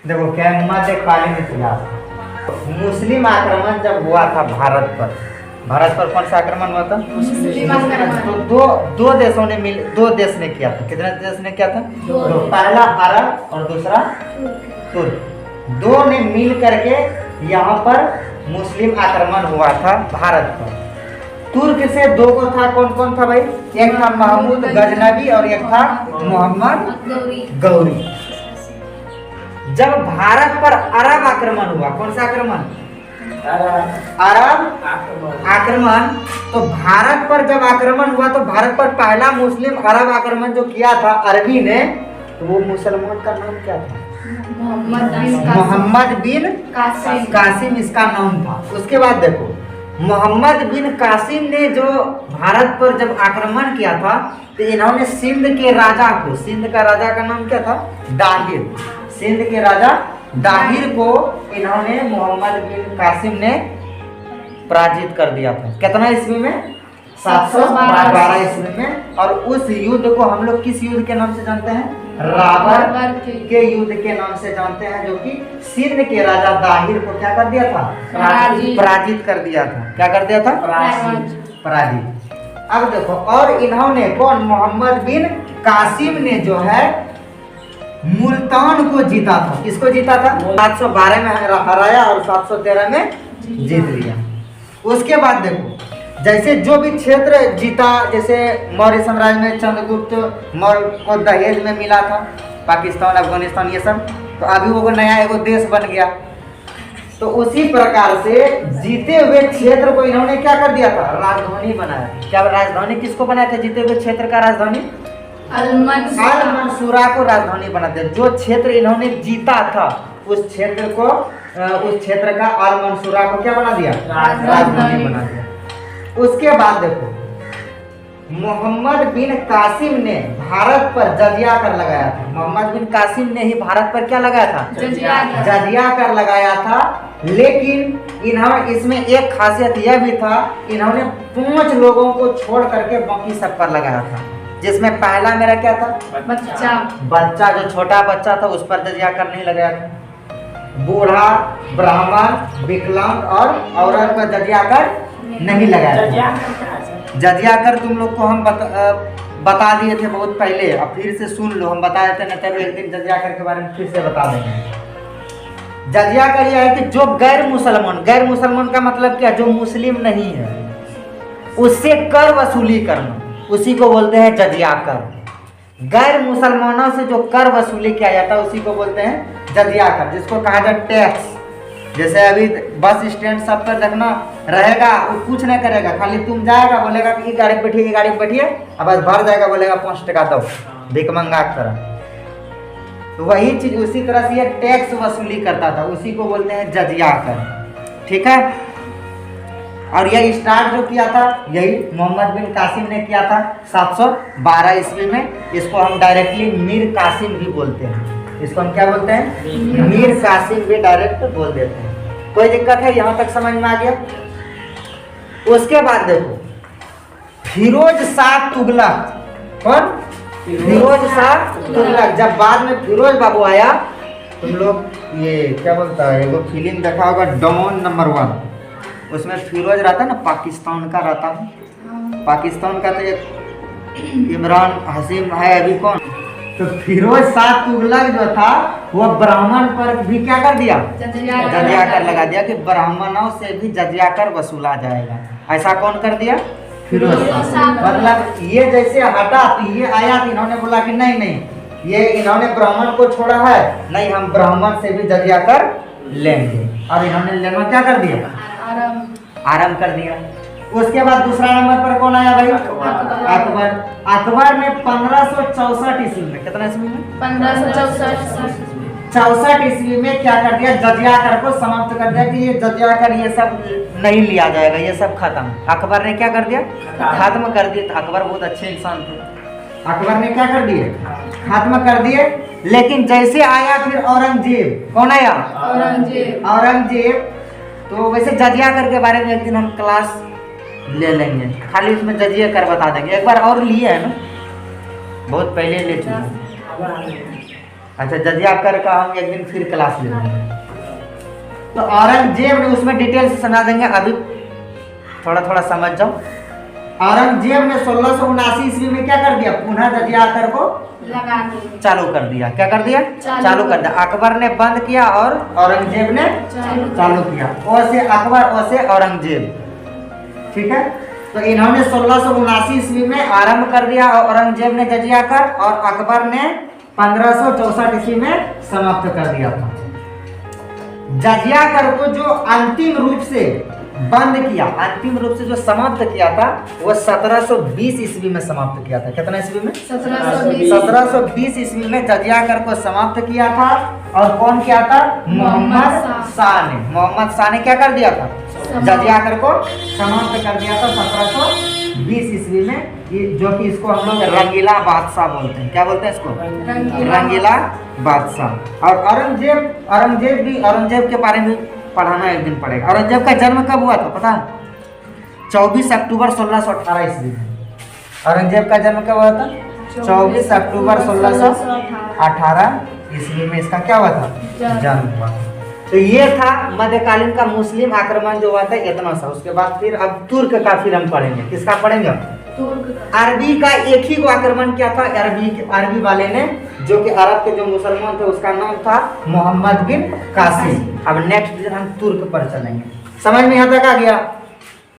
देखो क्या मध्यकालीन इतिहास। मुस्लिम आक्रमण जब हुआ था भारत पर कौन सा आक्रमण हुआ था? मुस्लिम आक्रमण। तो दो देशों ने दो देश ने किया था। कितने देश ने किया था? दो। पहला अरब और दूसरा तुर्क। दो ने मिल करके यहाँ पर मुस्लिम आक्रमण हुआ था भारत पर। तुर्क से दो को था, कौन कौन था भाई? एक था महमूद गजनबी और एक था मोहम्मद गौरी। जब भारत पर अरब आक्रमण हुआ, कौन सा आक्रमण? अरब आक्रमण। तो भारत पर जब आक्रमण हुआ तो भारत पर पहला मुस्लिम अरब आक्रमण जो किया था अरबी ने, तो वो मुसलमान का नाम क्या था? मोहम्मद बिन कासिम इसका नाम था। उसके बाद देखो मोहम्मद बिन कासिम ने जो भारत पर जब आक्रमण किया था तो इन्होंने सिंध के राजा को, सिंध का राजा का नाम क्या था? दाहिर। सिंध के राजा दाहिर को इन्होंने मोहम्मद बिन कासिम ने पराजित कर दिया था। कितना ईस्वी में? 712 ईस्वी में। और उस युद्ध को हम लोग किस युद्ध के नाम से जानते हैं? राबर के युद्ध के नाम से जानते हैं, जो कि सिंध के राजा दाहिर को क्या कर दिया था? पराजित कर दिया था। क्या कर दिया था? पराजित। अब देखो, और इन्होंने कौन? मोहम्मद बिन कासिम ने जो है मुल्तान को जीता था। किसको जीता था? 712 में हराया और 713 में जीत लिया। उसके बाद देखो जैसे जो भी क्षेत्र जीता, जैसे मौर्य साम्राज्य में चंद्रगुप्त मौर्य को दहेज में मिला था, पाकिस्तान अफगानिस्तान ये सब, तो अभी वो नया एगो देश बन गया। तो उसी प्रकार से जीते हुए क्षेत्र को इन्होंने क्या कर दिया था? राजधानी बनाया। क्या राजधानी किसको बनाया था? जीते हुए क्षेत्र का राजधानी अल-मंसूरा को राजधानी बना दिया। जो क्षेत्र इन्होंने जीता था उस क्षेत्र को, उस क्षेत्र का अल-मंसूरा को क्या बना दिया? राजधानी बना दिया। उसके बाद देखो मोहम्मद बिन कासिम ने भारत पर जजिया कर लगाया था। मोहम्मद बिन कासिम ने ही भारत पर क्या लगाया था? जजिया कर लगाया था। लेकिन इन्होंने इसमें एक खासियत यह भी था, इन्होंने 5 लोगों को छोड़ करके बाकी सब पर लगाया था। जिसमें पहला मेरा क्या था? बच्चा जो छोटा बच्चा था उस पर जजिया कर नहीं लगाया था। बूढ़ा, ब्राह्मण, विकलांग और औरत पर जजिया कर नहीं लगाया। जजिया कर तुम लोग को हम बता दिए थे बहुत पहले, अब फिर से सुन लो, हम बता देते हैं, तब एक दिन जजिया कर के बारे में फिर से बता देंगे। जजिया कर यह है कि जो गैर मुसलमान का मतलब क्या? जो मुस्लिम नहीं है उससे कर वसूली करना, उसी को बोलते हैं जजिया कर। गैर मुसलमानों से जो कर वसूली किया जाता है उसी को बोलते हैं जजिया कर, जिसको कहा जाता है टैक्स। जैसे अभी बस स्टैंड सब पर देखना रहेगा, वो कुछ नहीं करेगा, खाली तुम जाएगा बोलेगा कि ये गाड़ी बैठिए, ये गाड़ी बैठिए, अब बस भर जाएगा, बोलेगा 5 टका दो, भिखमंगा की तरह। तो वही चीज उसी तरह से ये टैक्स वसूली करता था, उसी को बोलते हैं जजिया कर। ठीक है। और यह स्टार्ट जो किया था यही मोहम्मद बिन कासिम ने किया था 712 ईस्वी में। इसको हम डायरेक्टली मीर कासिम भी बोलते हैं। इसको हम क्या बोलते हैं? मीर कासिम भी डायरेक्ट बोल देते हैं। कोई दिक्कत है? यहाँ तक समझ में आ गया? उसके बाद देखो फिरोज शाह तुगलक। कौन? फिरोज शाह तुगलक। जब बाद में फिरोज बाबू आया, तुम लोग ये क्या बोलता है, एगो फिल्म देखा होगा डॉन नंबर 1, उसमें फिरोज रहता है ना, पाकिस्तान का रहता है। पाकिस्तान का तो एक इमरान हसीम है अभी कौन, तो फिरोज शाह तुगलक जो था वो ब्राह्मण पर भी क्या कर दिया? जजिया कर लगा दिया कि ब्राह्मणों से भी जजिया कर वसूला जाएगा। ऐसा कौन कर दिया? फिरोज शाह। मतलब ये जैसे हटा तो ये आया तो इन्होंने बोला कि नहीं, ये इन्होंने ब्राह्मण को छोड़ा है, नहीं हम ब्राह्मण से भी जजिया कर लेंगे। और इन्होंने लेना क्या कर दिया? आरंभ कर दिया। उसके बाद दूसरा नंबर पर कौन आया भाई? अकबर। अकबर ने 1564 ईस्वी में, कितना ईस्वी में? 1564 ईस्वी में क्या कर दिया? जजिया कर को समाप्त कर दिया कि ये जजिया कर ये सब नहीं लिया जाएगा, ये सब खत्म। अकबर ने क्या कर दिया? खत्म कर दिया। तो अकबर बहुत अच्छे इंसान थे, अकबर ने क्या कर दिए? खत्म कर दिए। लेकिन जैसे आया फिर औरंगजेब। कौन आया? औरंगजेब। तो वैसे जजिया कर के बारे में एक दिन हम क्लास ले लेंगे, खाली उसमें जजिया कर बता देंगे। एक बार और लिए है ना, बहुत पहले ले चुके हैं। अच्छा, जजिया कर का हम एक दिन फिर क्लास ले लेंगे। तो औरंगजेब ने, उसमें डिटेल से सुना देंगे, अभी थोड़ा थोड़ा समझ जाओ। औरंगजेब ने 1679 ईस्वी में क्या कर दिया, पुनः जजिया कर को लगा दिया, चालू कर दिया। क्या कर दिया, चालू कर दिया। अकबर ने बंद किया और औरंगजेब ने चालू किया। ओ से अकबर, ओ से औरंगजेब। ठीक है, तो इन्होंने 1679 ईस्वी में आरंभ कर दिया और औरंगजेब ने जजिया कर, और अकबर ने 1564 ईस्वी में समाप्त कर दिया था। जजिया कर को जो अंतिम रूप से बंद किया, अंतिम रूप से जो समाप्त किया था, वो 1720 ईस्वी में समाप्त किया था। कितना ईस्वी में, 1720 ईस्वी में जजिया कर को समाप्त किया था। और कौन किया था, मोहम्मद शाह ने। मोहम्मद शाह ने क्या कर दिया था, जजिया कर को समाप्त कर दिया था 1720 ईस्वी में। जो कि इसको हम लोग रंगीला बादशाह बोलते हैं। क्या बोलते हैं इसको, रंगीला बादशाह। और औरंगजेब के बारे में पढ़ाना एक दिन पड़ेगा। औरंगजेब का जन्म कब हुआ था पता है, 24 अक्टूबर 1618 ईस्वी में। औरंगजेब का जन्म कब हुआ था, 24 अक्टूबर 1618 ईस्वी में इसका क्या हुआ था, जन्म हुआ। तो ये था मध्यकालीन का मुस्लिम आक्रमण जो हुआ था, इतना सा। उसके बाद फिर अब तुर्क का फिर हम पढ़ेंगे। किसका पढ़ेंगे, अरबी का एक ही को आक्रमण किया था, अरबी वाले ने, जो कि अरब के जो मुसलमान थे उसका नाम था मोहम्मद बिन कासिम। अब नेक्स्ट दिन हम तुर्क पर चलेंगे। समझ में यहाँ तक आ गया।